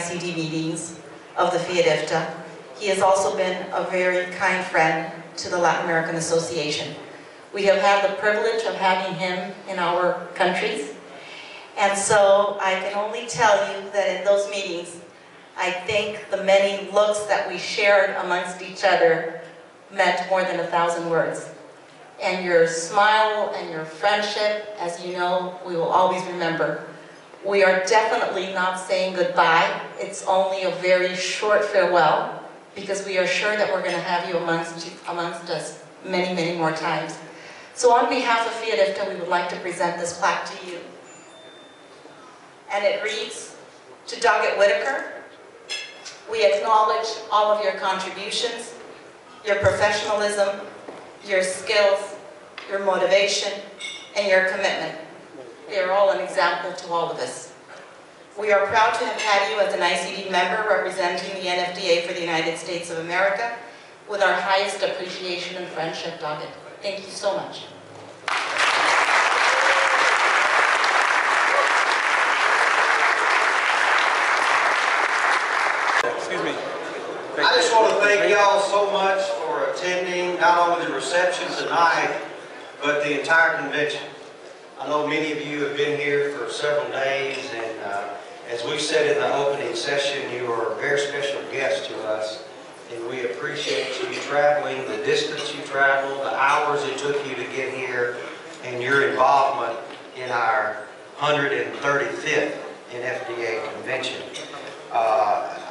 NICD meetings of the Filadельfia. He has also been a very kind friend to the Latin American Association. We have had the privilege of having him in our countries, and so I can only tell you that in those meetings, I think the many looks that we shared amongst each other meant more than 1,000 words. And your smile and your friendship, as you know, we will always remember. We are definitely not saying goodbye. It's only a very short farewell, because we are sure that we're going to have you amongst us many, many more times. So on behalf of Filadельfia, we would like to present this plaque to you. And it reads, to Doggett Whitaker, we acknowledge all of your contributions, your professionalism, your skills, your motivation, and your commitment. They are all an example to all of us. We are proud to have had you as an ICD member representing the NFDA for the United States of America, with our highest appreciation and friendship, Doggett. Thank you so much. Excuse me. I just want to thank y'all so much for attending not only the reception tonight, but the entire convention. I know many of you have been here for several days, and as we said in the opening session, you are a very special guest to us, and we appreciate you traveling, the distance you traveled, the hours it took you to get here, and your involvement in our 135th NFDA convention.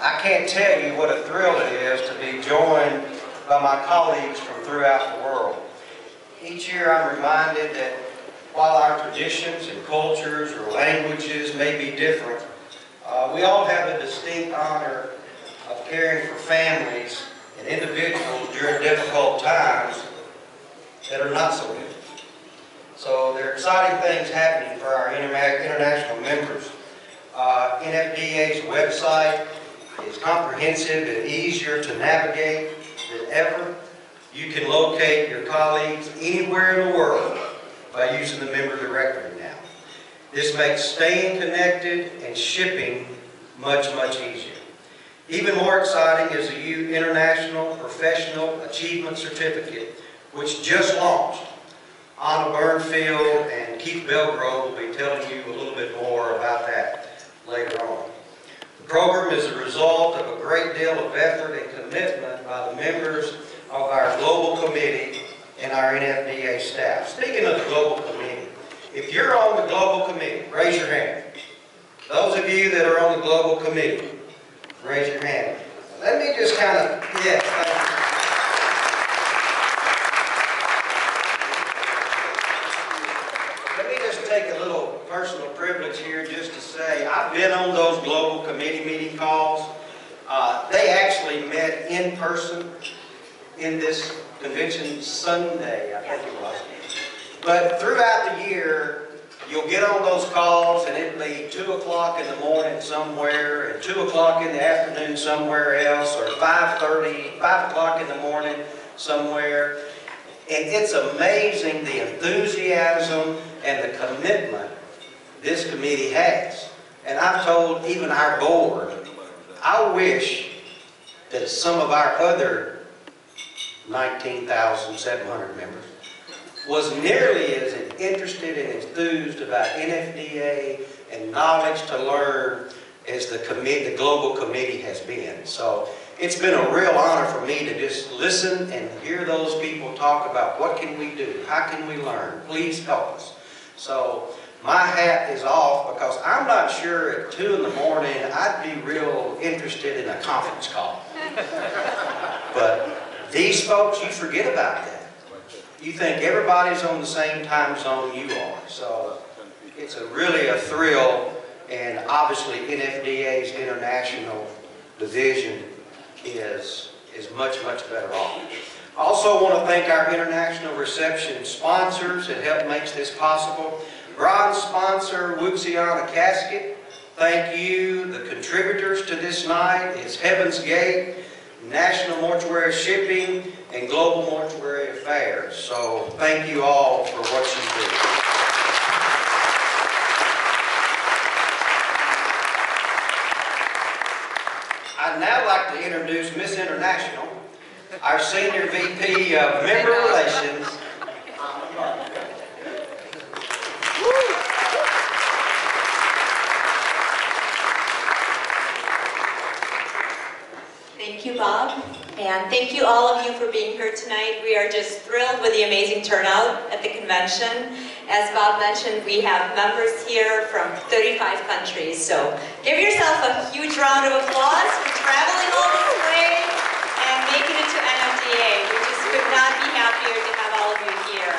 I can't tell you what a thrill it is to be joined by my colleagues from throughout the world. Each year I'm reminded that while our traditions and cultures or languages may be different, we all have a distinct honor of caring for families and individuals during difficult times that are not so good. So there are exciting things happening for our international members. NFDA's website is comprehensive and easier to navigate than ever. You can locate your colleagues anywhere in the world by using the member directory now. This makes staying connected and shipping much, much easier. Even more exciting is the U International Professional Achievement Certificate, which just launched. Anna Burnfield and Keith Belgrove will be telling you a little bit more about that later on. The program is a result of a great deal of effort and commitment by the members of our global committee and our NFDA staff. Speaking of the global committee, if you're on the global committee, raise your hand. Those of you that are on the global committee, raise your hand. Let me just kind of, yes, thank you. Let me just take a little personal privilege here just to say I've been on those global committee meeting calls. They actually met in person in this convention Sunday, I think it was. But throughout the year, you'll get on those calls and it'll be 2 o'clock in the morning somewhere, and 2 o'clock in the afternoon somewhere else, or 5:30, 5 o'clock in the morning somewhere. And it's amazing the enthusiasm and the commitment this committee has. And I've told even our board, I wish that some of our other 19,700 members was nearly as interested and enthused about NFDA and knowledge to learn as the global committee has been. So it's been a real honor for me to just listen and hear those people talk about what can we do, how can we learn, please help us. So my hat is off, because I'm not sure at 2 in the morning I'd be real interested in a conference call. But these folks, you forget about that. You think everybody's on the same time zone you are. So it's really a thrill, and obviously NFDA's international division is much, much better off. I also want to thank our international reception sponsors that helped make this possible. Bronze sponsor, Wuxiana Casket, thank you. The contributors to this night is Heaven's Gate, National Mortuary Shipping, and Global Mortuary Affairs. So thank you all for what you do. now I'd like to introduce Miss International, our Senior VP of Member Relations. Thank you, Bob, and thank you all of you for being here tonight. We are just thrilled with the amazing turnout at the convention. As Bob mentioned, we have members here from 35 countries, so give yourself a huge round of applause for traveling all this way and making it to NFDA. We just could not be happier to have all of you here.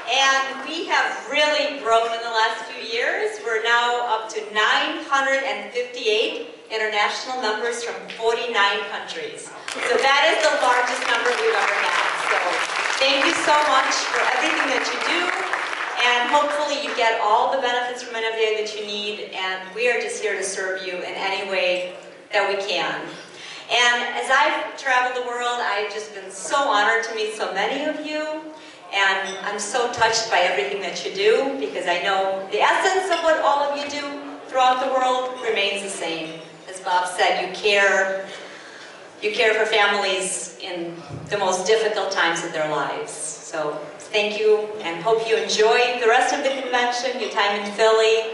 And we have really grown in the last few years. We're now up to 958 international members from 49 countries. So that is the largest number we've ever had. So thank you so much for everything that you do, and hopefully you get all the benefits from NFDA that you need, and we are just here to serve you in any way that we can. And as I've traveled the world, I've just been so honored to meet so many of you, and I'm so touched by everything that you do, because I know the essence of what all of you do throughout the world remains the same. As Bob said, you care for families in the most difficult times of their lives. So thank you, and hope you enjoy the rest of the convention, your time in Philly.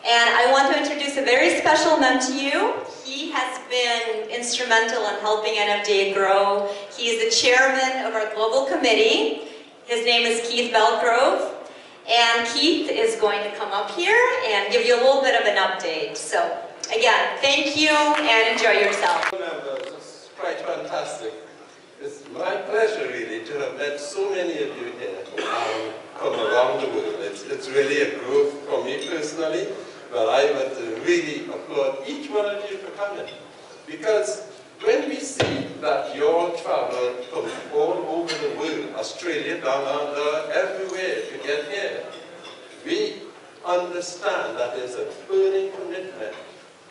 And I want to introduce a very special man to you. He has been instrumental in helping NFDA grow. He is the chairman of our global committee. His name is Keith Belgrove. And Keith is going to come up here and give you a little bit of an update. So again, thank you and enjoy yourself. It's quite fantastic. It's my pleasure really to have met so many of you here from around the world. It's really a growth for me personally, but I would really applaud each one of you for coming. Because when we see that you all travel from all over the world, Australia, down under, everywhere to get here, we understand that there's a burning commitment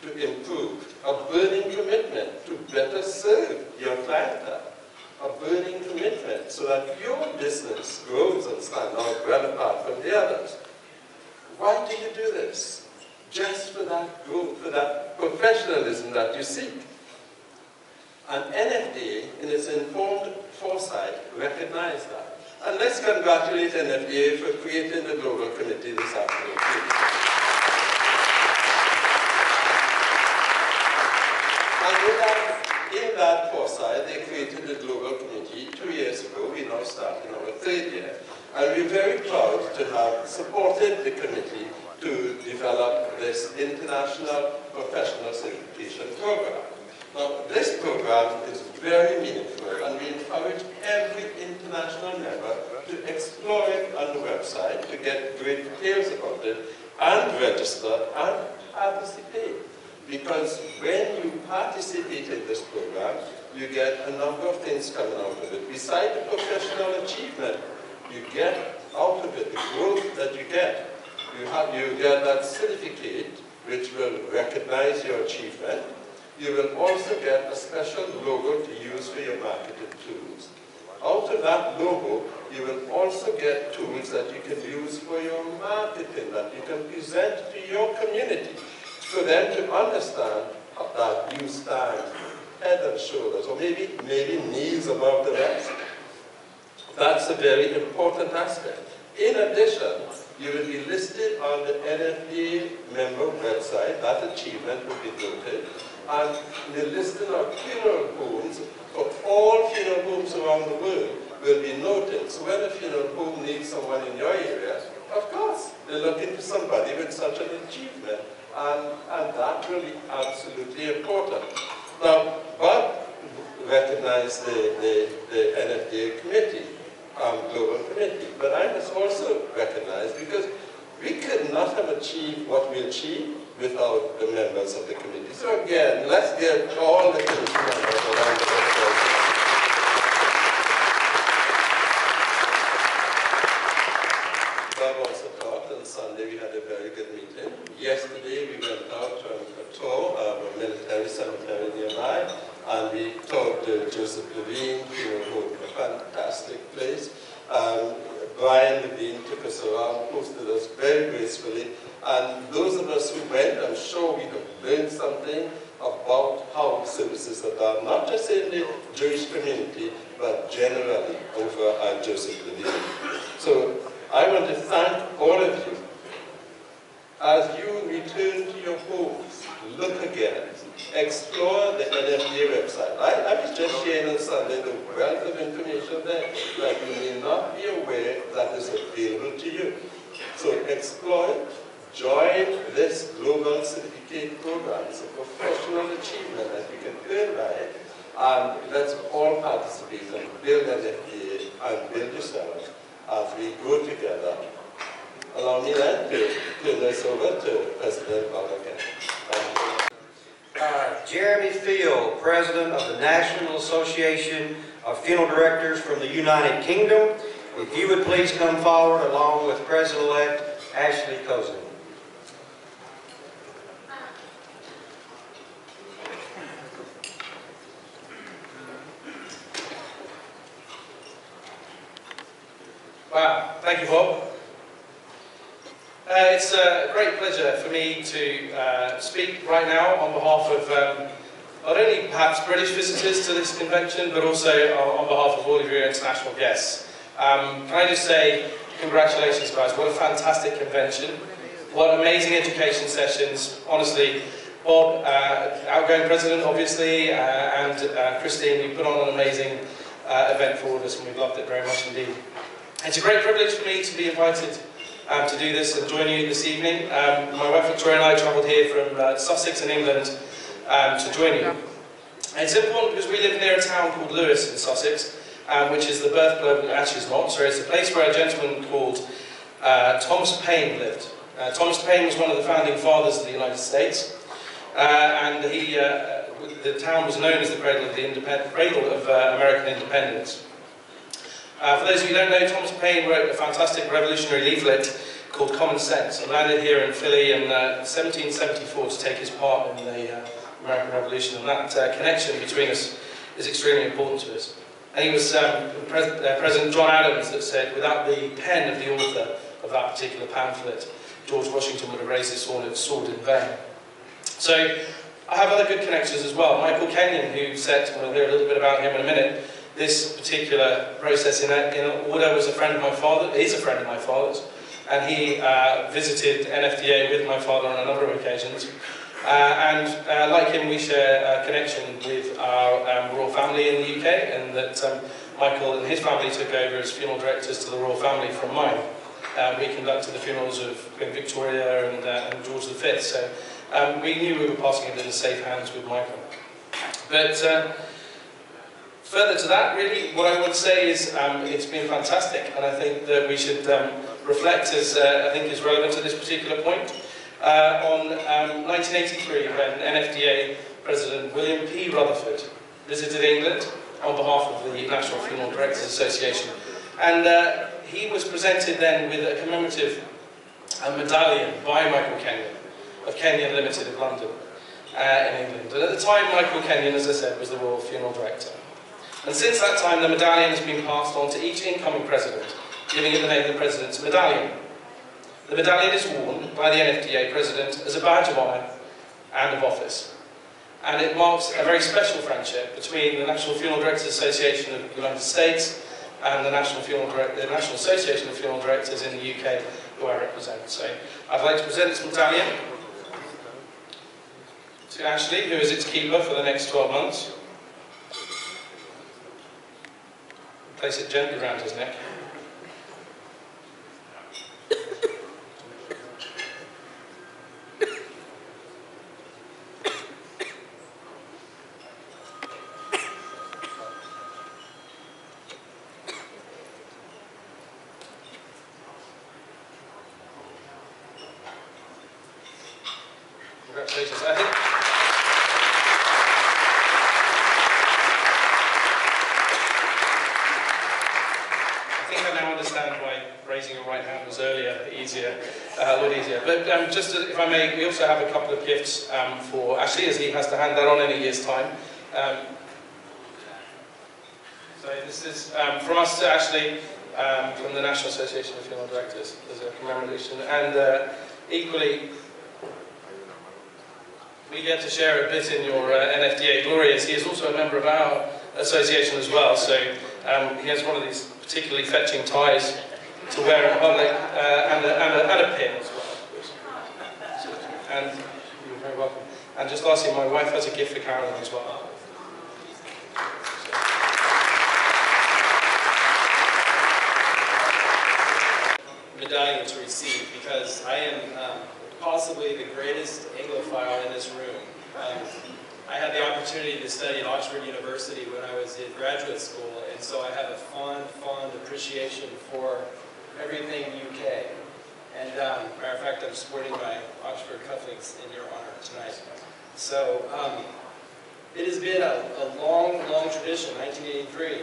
to improve, a burning commitment to better serve your clientele, a burning commitment so that your business grows and stands out well apart from the others. Why do you do this? Just for that growth, for that professionalism that you seek. And NFDA, in its informed foresight, recognized that. And let's congratulate NFDA for creating the Global Committee this afternoon. And in that foresight, they created the Global Committee 2 years ago. We now start in our 3rd year. And we're very proud to have supported the committee to develop this international professional certification program. Now, this program is very meaningful, and we encourage every international member to explore it on the website to get great details about it, and register and participate. Because when you participate in this program, you get a number of things coming out of it. Besides the professional achievement, you get out of it the growth that you get. You get that certificate which will recognize your achievement. You will also get a special logo to use for your marketing tools. Out of that logo, you will also get tools that you can use for your marketing, that you can present to your community, for them to understand that you stand head and shoulders, or maybe knees above the rest. That's a very important aspect. In addition, you will be listed on the NFDA member website. That achievement will be noted. And the listing of funeral homes for all funeral homes around the world will be noted. So when a funeral home needs someone in your area, of course, they're looking for somebody with such an achievement. And that will be absolutely important. Now, Bob recognized the NFDA committee, global committee, but I must also recognize, because we could not have achieved what we achieved without the members of the committee. So again, let's give all the committee members a round of applause. Bob also talked on Sunday. We had a very good meeting. Yesterday we went out on a tour of a military cemetery nearby, and we talked to Joseph Levine, funeral home, a fantastic place. Brian Levine took us around, hosted us very gracefully, and those of us who went, I'm sure we have learned something, about how services are done, not just in the Jewish community, but generally over at Joseph Levine. So I want to thank all of you. As you return to your homes, look again, explore the NFDA website. I was just sharing on Sunday the wealth of information there that you may not be aware that is available to you. So explore it, join this global certificate program. It's a professional achievement that you can earn by it. And let's all participate and build NFDA and build yourselves as we go together. Allow me then to turn this over to President Balakan. Jeremy Field, President of the National Association of Funeral Directors from the United Kingdom. If you would please come forward along with President-elect Ashley Cozen. Wow, thank you, Bob. It's a great pleasure for me to speak right now on behalf of not only perhaps British visitors to this convention, but also on behalf of all of your international guests. Can I just say congratulations, guys. What a fantastic convention. What amazing education sessions. Honestly, Bob, outgoing president, obviously, and Christine, you put on an amazing event for us, and we've loved it very much indeed. It's a great privilege for me to be invited to do this and join you this evening. My wife Victoria and I travelled here from Sussex in England to join you. And it's important because we live near a town called Lewes in Sussex, which is the birthplace, actually it's not, sorry, it's a place where a gentleman called Thomas Paine lived. Thomas Paine was one of the founding fathers of the United States, and the town was known as the cradle of American independence. For those of you who don't know, Thomas Paine wrote a fantastic revolutionary leaflet called Common Sense, and landed here in Philly in 1774 to take his part in the American Revolution, and that connection between us is extremely important to us. And it was President John Adams that said, without the pen of the author of that particular pamphlet, George Washington would have raised his sword in vain. So I have other good connections as well. Michael Kenyon, who said, we'll hear a little bit about him in a minute, this particular process in order was a friend of my father, is a friend of my father's, and he visited NFDA with my father on a number of occasions. Like him, we share a connection with our royal family in the UK, and that Michael and his family took over as funeral directors to the royal family from mine. We conducted the funerals of Queen Victoria and George V, so we knew we were passing it in safe hands with Michael. But further to that, really, what I would say is it's been fantastic, and I think that we should reflect, as I think is relevant to this particular point, on 1983, when NFDA President William P. Rutherford visited England on behalf of the National Funeral Directors Association. And he was presented then with a commemorative medallion by Michael Kenyon, of Kenyon Limited of London, in England. And at the time, Michael Kenyon, as I said, was the Royal Funeral Director. And since that time, the medallion has been passed on to each incoming president, giving it the name of the President's Medallion. The medallion is worn by the NFDA President as a badge of honour and of office. And it marks a very special friendship between the National Funeral Directors Association of the United States and the National Association of Funeral Directors in the UK, who I represent. So I'd like to present this medallion to Ashley, who is its keeper for the next 12 months. Place it gently around his neck. Congratulations. I think I now understand why raising your right hand was earlier a lot easier. But just if I may, we also have a couple of gifts for Ashley, as he has to hand that on in a year's time. So this is from us to Ashley, from the National Association of Funeral Directors, as a commemoration. And equally, we get to share a bit in your NFDA glory, as he is also a member of our association as well. So he has one of these particularly fetching ties to wear in public, and a pin as well, of course. And you're very welcome. And just lastly, my wife has a gift for Carolyn as well. Medallion to receive, because I am possibly the greatest Anglophile in this room. I had the opportunity to study at Oxford University when I was in graduate school, and so I have a fond appreciation for everything UK. And matter of fact, I'm sporting my Oxford cufflinks in your honor tonight. So it has been a long tradition, 1983,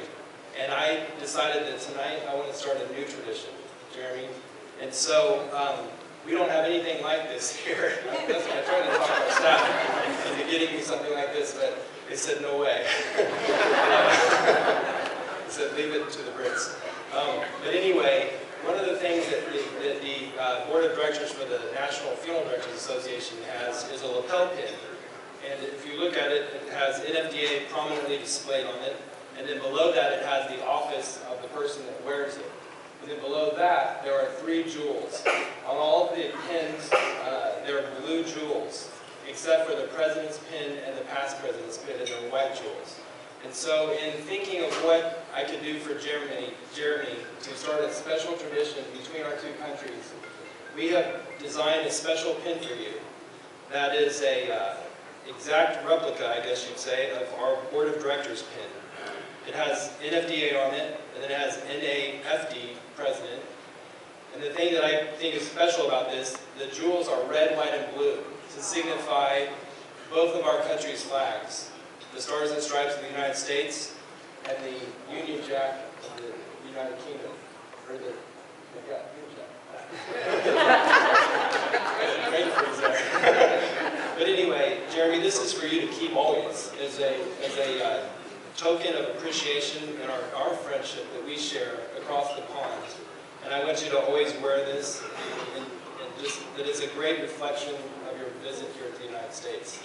and I decided that tonight I want to start a new tradition, Jeremy. And so we don't have anything like this here. That's what I tried to talk to our staff into getting me something like this, but they said no way. They said leave it to the Brits. But anyway, one of the things that the Board of Directors for the National Funeral Directors Association has is a lapel pin. And if you look at it, it has NFDA prominently displayed on it. And then below that, it has the office of the person that wears it. And then below that, there are 3 jewels. On all of the pins, there are blue jewels, except for the President's pin and the past President's pin, and they're white jewels. And so in thinking of what I could do for Jeremy, to start a special tradition between our 2 countries, we have designed a special pin for you that is a exact replica, I guess you'd say, of our Board of Directors pin. It has NFDA on it, and then it has NAFD President. And the thing that I think is special about this, the jewels are red, white, and blue to signify both of our countries' flags. The Stars and Stripes of the United States and the Union Jack of the United Kingdom. Or the Union Jack. Great phrase there. But anyway, Jeremy, this is for you to keep always as a token of appreciation and our friendship that we share across the pond. And I want you to always wear this, and just that it's a great reflection of your visit here to the United States.